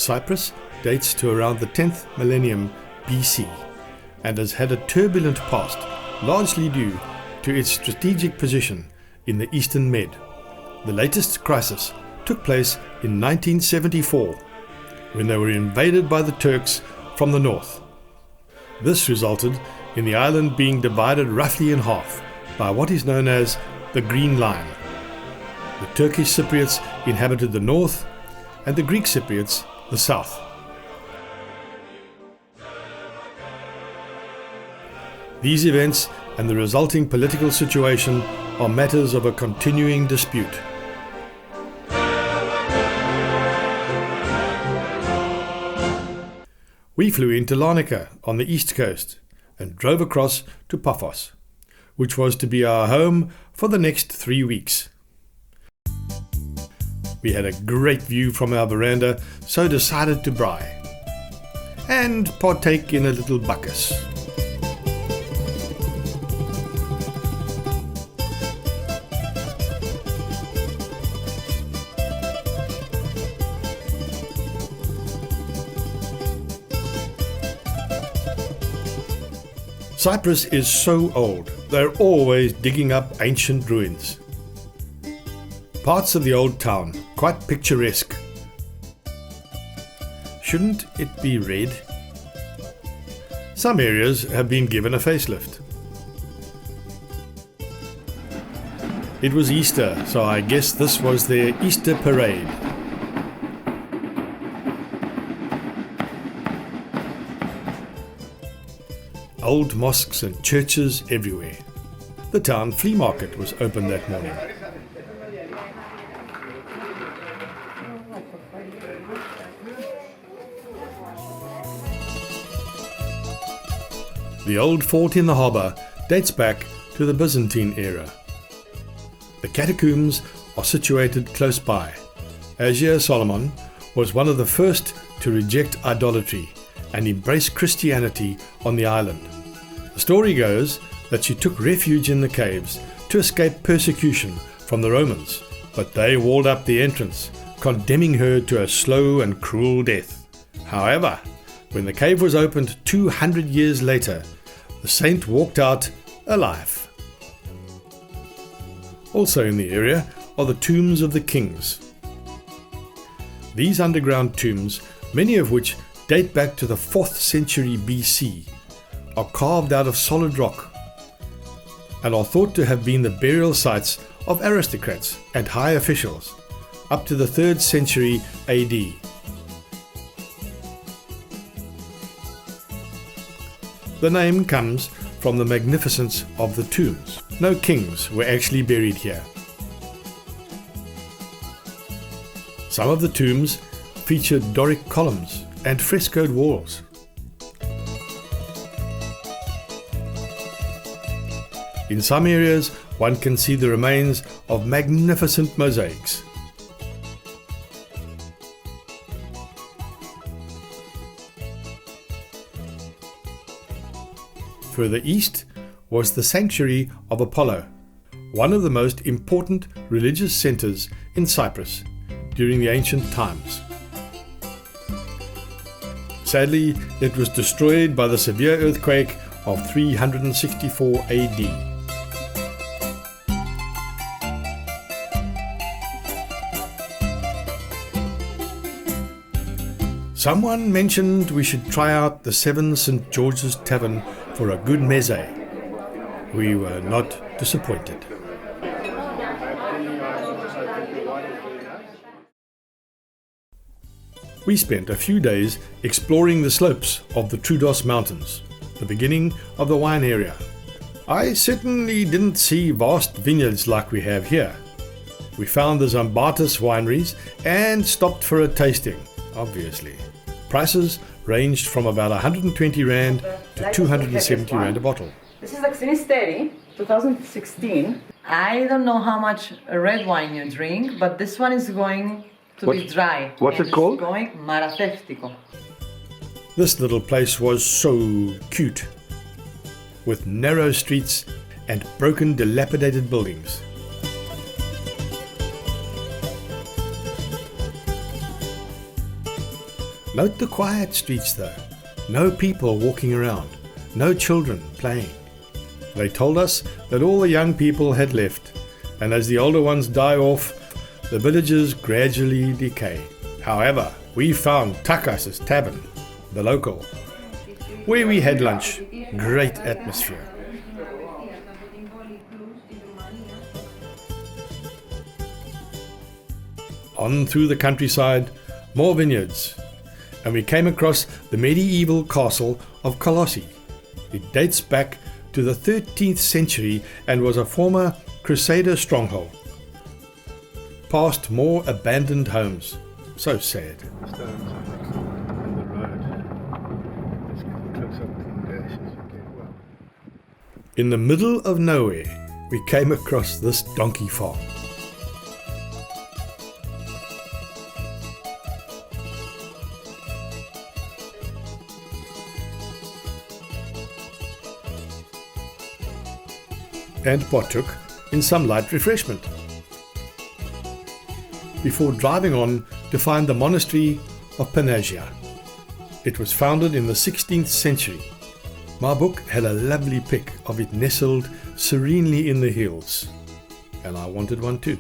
Cyprus dates to around the 10th millennium BC and has had a turbulent past, largely due to its strategic position in the Eastern Med. The latest crisis took place in 1974 when they were invaded by the Turks from the north. This resulted in the island being divided roughly in half by what is known as the Green Line. The Turkish Cypriots inhabited the north and the Greek Cypriots the south. These events and the resulting political situation are matters of a continuing dispute. We flew into Larnaca on the east coast and drove across to Paphos, which was to be our home for the next 3 weeks. We had a great view from our veranda, so decided to braai and partake in a little bacchus. Cyprus is so old, they're always digging up ancient ruins. Parts of the old town, quite picturesque. Shouldn't it be red? Some areas have been given a facelift. It was Easter, so I guess this was their Easter parade. Old mosques and churches everywhere. The town flea market was open that morning. The old fort in the harbour dates back to the Byzantine era. The catacombs are situated close by. Hagia Solomon was one of the first to reject idolatry and embrace Christianity on the island. The story goes that she took refuge in the caves to escape persecution from the Romans, but they walled up the entrance, condemning her to a slow and cruel death. However, when the cave was opened 200 years later, the saint walked out alive. Also in the area are the tombs of the kings. These underground tombs, many of which date back to the 4th century BC, are carved out of solid rock and are thought to have been the burial sites of aristocrats and high officials up to the 3rd century AD. The name comes from the magnificence of the tombs. No kings were actually buried here. Some of the tombs featured Doric columns and frescoed walls. In some areas, one can see the remains of magnificent mosaics. Further east was the sanctuary of Apollo, one of the most important religious centers in Cyprus during the ancient times. Sadly, it was destroyed by the severe earthquake of 364 AD. Someone mentioned we should try out the 7 St. George's Tavern for a good meze. We were not disappointed. We spent a few days exploring the slopes of the Troodos Mountains, the beginning of the wine area. I certainly didn't see vast vineyards like we have here. We found the Zambatas wineries and stopped for a tasting, obviously. Prices ranged from about 120 Rand to 270 Rand a bottle. This is Xenisteri, 2016. I don't know how much red wine you drink, but this one is going to be dry. What's it called? It's going Maratheftico. This little place was so cute, with narrow streets and broken, dilapidated buildings. Note the quiet streets though. No people walking around. No children playing. They told us that all the young people had left, and as the older ones die off, the villages gradually decay. However, we found Takas's Tavern, the local, where we had lunch. Great atmosphere. On through the countryside, more vineyards, and we came across the medieval castle of Colossi. It dates back to the 13th century and was a former Crusader stronghold. Past more abandoned homes. So sad. In the middle of nowhere, we came across this donkey farm. And partook in some light refreshment before driving on to find the monastery of Panagia. It was founded in the 16th century. My book had a lovely pic of it nestled serenely in the hills, and I wanted one too.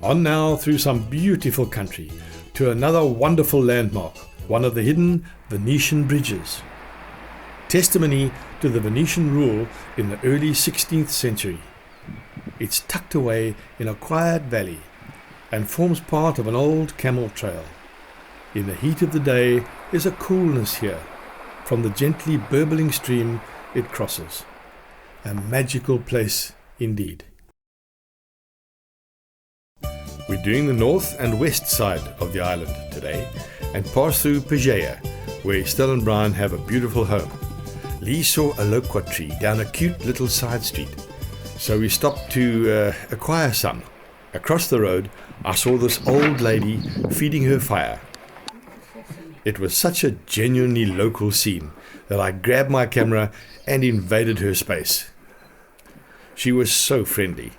On now through some beautiful country to another wonderful landmark, one of the hidden Venetian bridges. Testimony to the Venetian rule in the early 16th century. It's tucked away in a quiet valley and forms part of an old camel trail. In the heat of the day, there's a coolness here from the gently burbling stream it crosses. A magical place indeed. We're doing the north and west side of the island today and pass through Pagea, where Estelle and Brian have a beautiful home. Lee saw a loquat tree down a cute little side street, so we stopped to acquire some. Across the road, I saw this old lady feeding her fire. It was such a genuinely local scene that I grabbed my camera and invaded her space. She was so friendly,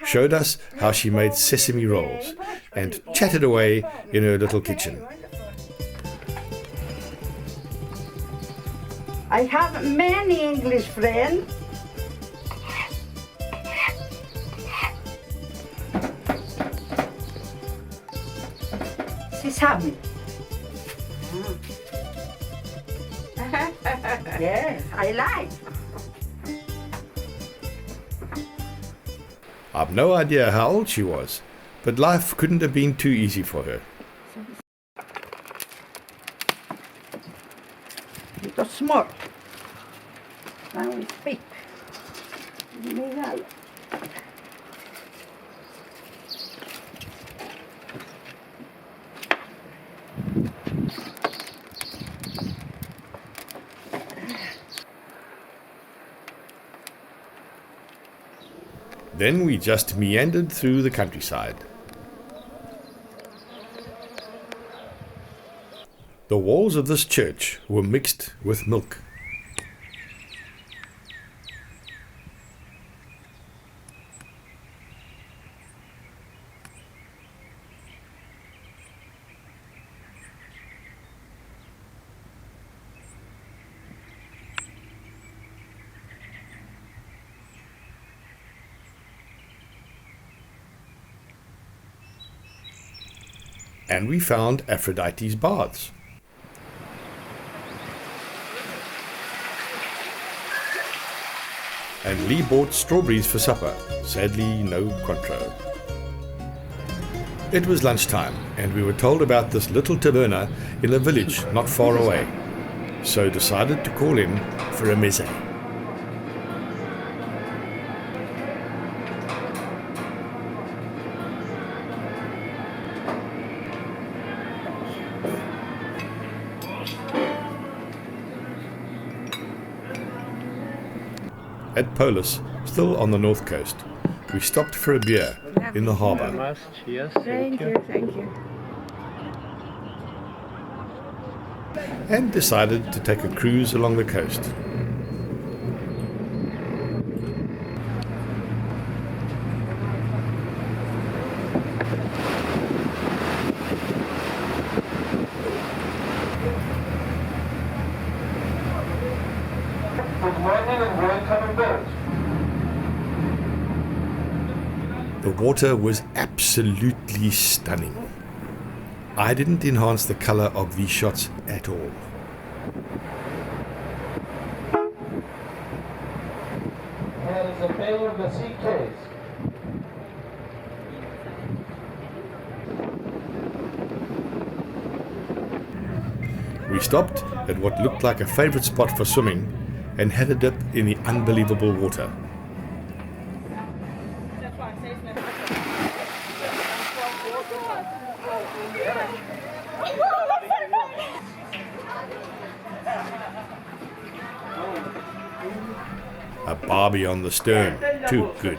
showed us how she made sesame rolls, and chatted away in her little kitchen. I have many English friends. Sesame. Yes, I like. I've no idea how old she was, but life couldn't have been too easy for her. It was small. Now we speak. Then we just meandered through the countryside. The walls of this church were mixed with milk. And we found Aphrodite's baths. And Lee bought strawberries for supper. Sadly, no contro. It was lunchtime, and we were told about this little taverna in a village not far away, so decided to call in for a meze. At Polis, still on the north coast, we stopped for a beer in the harbour. Cheers. Thank you, thank you. And decided to take a cruise along the coast. Good morning and welcome aboard. The water was absolutely stunning. I didn't enhance the color of these shots at all. Here is a pair of the sea case. We stopped at what looked like a favorite spot for swimming and had a dip in the unbelievable water. A barbie on the stern, too good.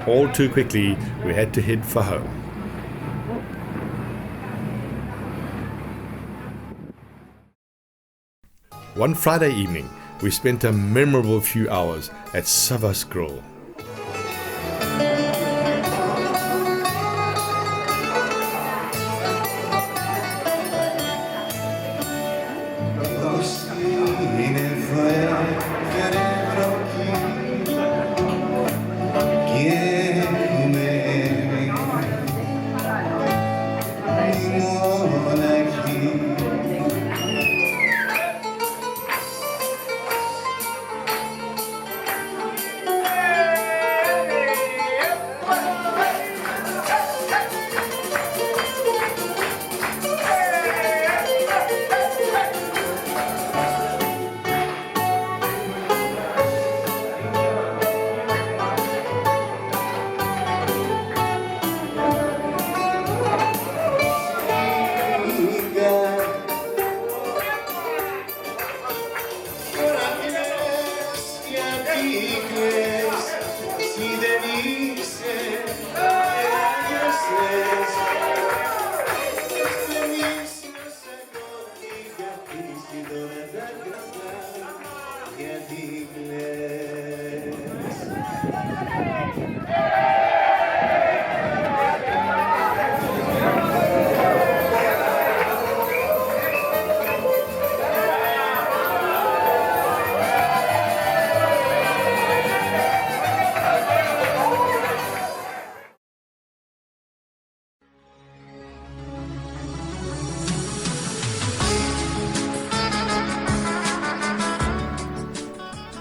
All too quickly, we had to head for home. One Friday evening, we spent a memorable few hours at Savas Grill.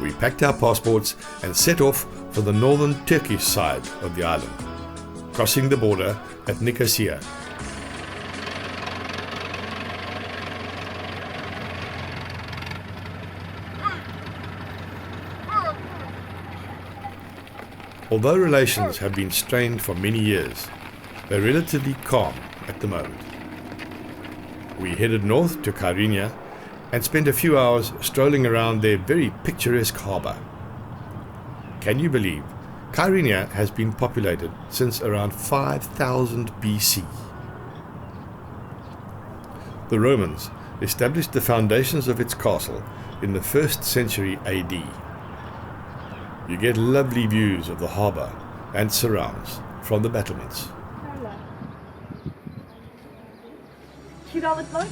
We packed our passports and set off for the northern Turkish side of the island, crossing the border at Nicosia. Although relations have been strained for many years, they're relatively calm at the moment. We headed north to Kyrenia and spent a few hours strolling around their very picturesque harbour. Can you believe Kyrenia has been populated since around 5000 BC? The Romans established the foundations of its castle in the 1st century AD. You get lovely views of the harbour and surrounds from the battlements. Kiralıklar mı?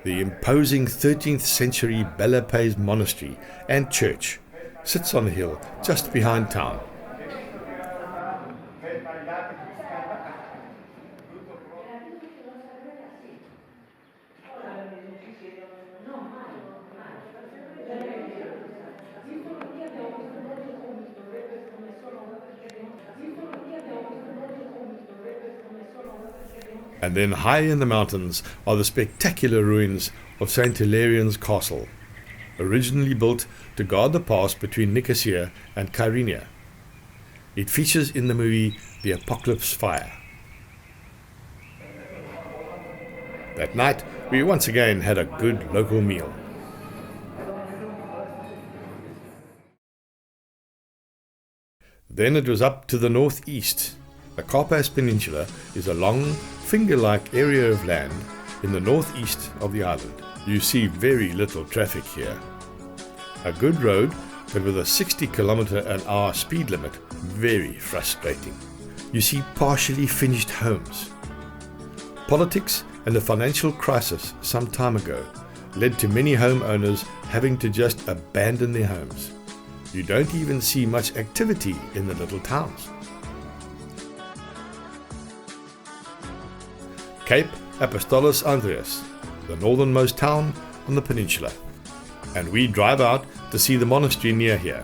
The imposing 13th century Bella Pays monastery and church sits on a hill just behind town. And then high in the mountains are the spectacular ruins of St. Hilarion's Castle, originally built to guard the pass between Nicosia and Kyrenia. It features in the movie The Apocalypse Fire. That night, we once again had a good local meal. Then it was up to the northeast. The Karpas Peninsula is a long, finger-like area of land in the northeast of the island. You see very little traffic here. A good road, but with a 60 km/h speed limit, very frustrating. You see partially finished homes. Politics and the financial crisis some time ago led to many homeowners having to just abandon their homes. You don't even see much activity in the little towns. Cape Apostolos Andreas, the northernmost town on the peninsula. And we drive out to see the monastery near here,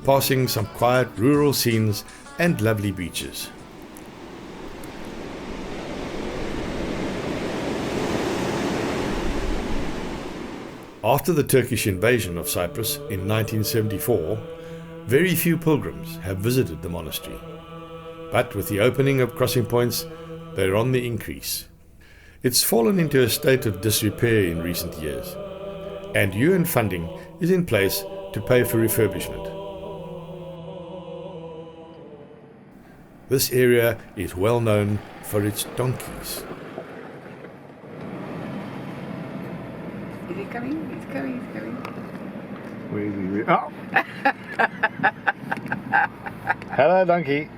passing some quiet rural scenes and lovely beaches. After the Turkish invasion of Cyprus in 1974, very few pilgrims have visited the monastery. But with the opening of crossing points, they're on the increase. It's fallen into a state of disrepair in recent years, and UN funding is in place to pay for refurbishment. This area is well known for its donkeys. Is it coming? It's coming, it's coming. Where is he? Oh! Hello, donkey.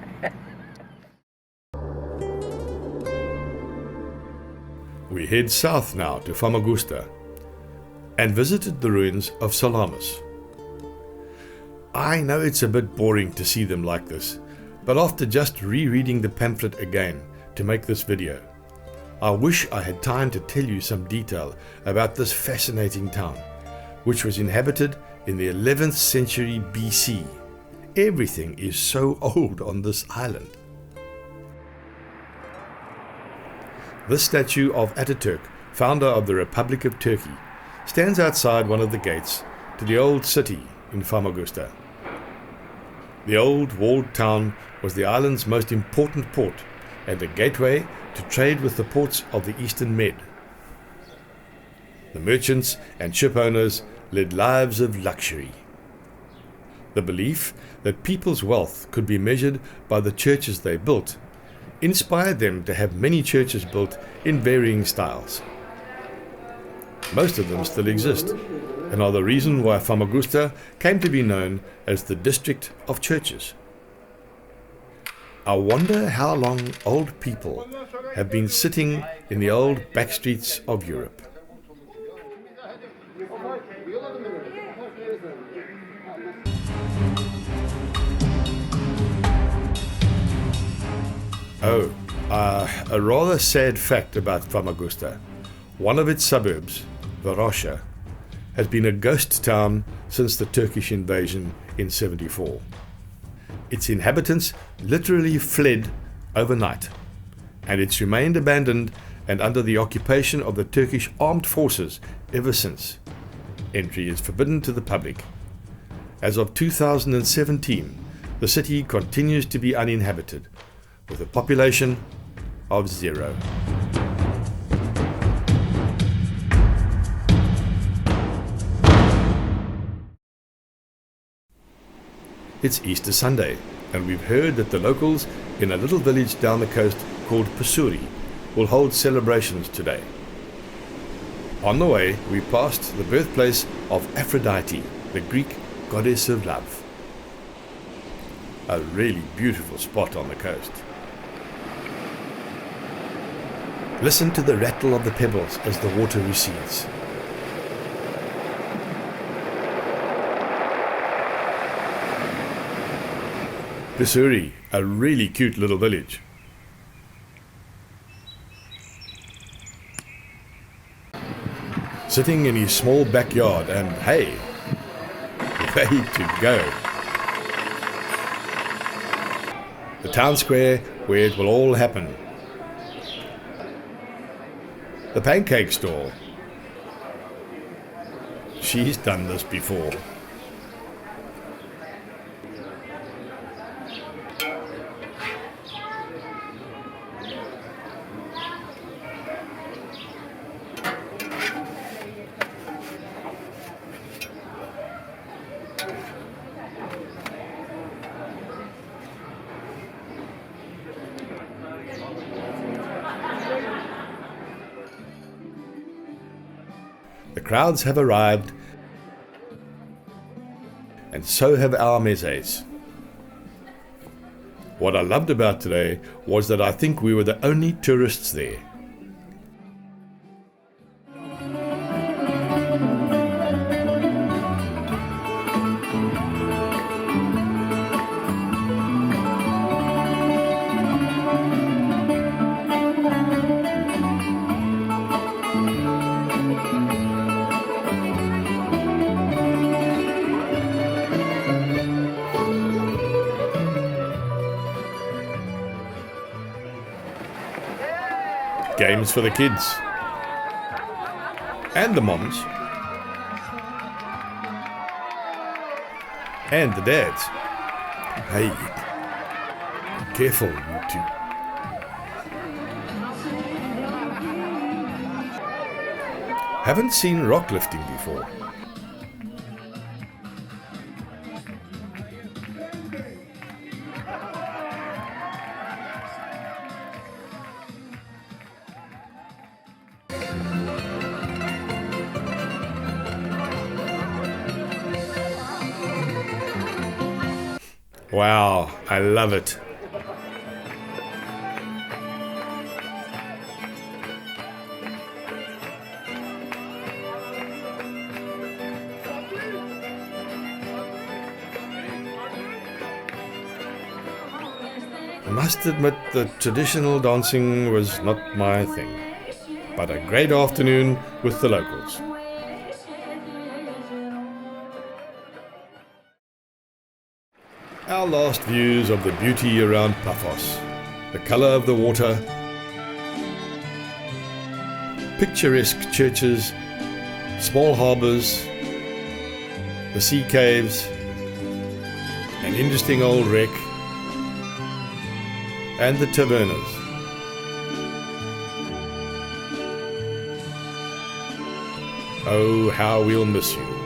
We head south now to Famagusta and visited the ruins of Salamis. I know it's a bit boring to see them like this, but after just rereading the pamphlet again to make this video, I wish I had time to tell you some detail about this fascinating town, which was inhabited in the 11th century BC. Everything is so old on this island. This statue of Ataturk, founder of the Republic of Turkey, stands outside one of the gates to the old city in Famagusta. The old walled town was the island's most important port and a gateway to trade with the ports of the Eastern Med. The merchants and ship owners led lives of luxury. The belief that people's wealth could be measured by the churches they built inspired them to have many churches built in varying styles. Most of them still exist and are the reason why Famagusta came to be known as the District of Churches. I wonder how long old people have been sitting in the old backstreets of Europe. Oh, a rather sad fact about Famagusta. One of its suburbs, Varosha, has been a ghost town since the Turkish invasion in 74. Its inhabitants literally fled overnight, and it's remained abandoned and under the occupation of the Turkish armed forces ever since. Entry is forbidden to the public. As of 2017, the city continues to be uninhabited, with a population of 0. It's Easter Sunday, and we've heard that the locals in a little village down the coast called Pusuri will hold celebrations today. On the way, we passed the birthplace of Aphrodite, the Greek goddess of love. A really beautiful spot on the coast. Listen to the rattle of the pebbles as the water recedes. Pusuri, a really cute little village. Sitting in his small backyard and hey, way to go. The town square where it will all happen. The pancake stall. She's done this before. crowds have arrived, and so have our mezes. What I loved about today was that I think we were the only tourists there. Games for the kids and the moms and the dads. Hey, be careful, you two. Haven't seen rock lifting before. Wow, I love it. I must admit the traditional dancing was not my thing, but a great afternoon with the locals. Our last views of the beauty around Paphos, the colour of the water, picturesque churches, small harbours, the sea caves, an interesting old wreck, and the tavernas. Oh, how we'll miss you.